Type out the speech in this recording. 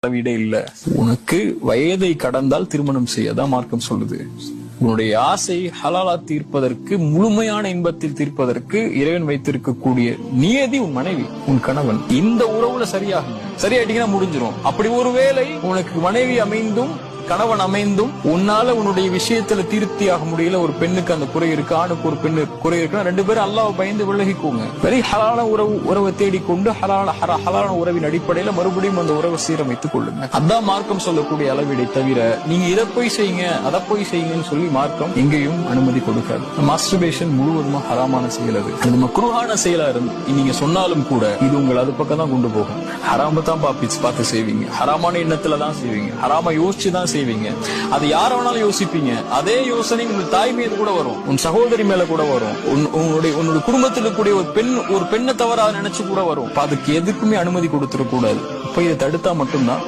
அளவீடே இல்ல. உனக்கு வயதை கடந்தால் திருமணம் செய்யதான் மார்க்கம் சொல்லுது. உன்னுடைய ஆசை ஹலாலா தீர்ப்பதற்கு, முழுமையான இன்பத்தில் தீர்ப்பதற்கு இறைவன் வைத்திருக்கக்கூடிய நியதி உன் மனைவி, உன் கணவன். இந்த உறவுல சரியாயிட்டீங்கன்னா முடிஞ்சிரும். அப்படி ஒருவேளை உனக்கு மனைவி அமைந்தும் கணவன் அமைந்தும் உன்னால உன்னுடைய விஷயத்துல தீர்த்தியாக முடியல, ஒரு பெண்ணுக்கு அந்த குறை இருக்கு, ஆணுக்கு ஒரு பெண்ணு குறை இருக்கு, ரெண்டு பேரும் அல்லாஹ் பயந்து விலகிக்கோங்க. வெரி ஹலாலான உறவை தேடிக்கொண்டு ஹலாலான உறவின் அடிப்படையில மறுபடியும் அந்த உறவை சீரமைத்துக் கொள்ளுங்க. அதான் மார்க்கம் சொல்லக்கூடிய அளவீடை தவிர நீங்க இதை போய் செய்யுங்க அதை போய் செய்யுங்கன்னு சொல்லி மார்க்கம் எங்கேயும் அனுமதி கொடுக்காது. மாஸ்டர்பேஷன் முழுவதுமா ஹராமான செயல். அது மக்ரூஹான செயலா இருந்து நீங்க சொன்னாலும் கூட இது உங்களை அது பக்கம் தான் கொண்டு போகும். ஹராம தான் பார்த்து செய்வீங்க, ஹராமான எண்ணத்துல தான் செய்வீங்க, ஹராம யோசிச்சுதான் செய்வீங்க. அது யார வேணாலும் யோசிப்பீங்க. அதே யோசனை உங்க தாய் மீது கூட வரும், உன் சகோதரி மேல கூட வரும், உன்னுடைய குடும்பத்தில் இருக்கக்கூடிய ஒரு பெண்ணை தவறாக நினைச்சு கூட வரும். அதுக்கு எதுக்குமே அனுமதி கொடுத்துட கூடாது. இப்ப இதை தடுத்தா மட்டும்தான்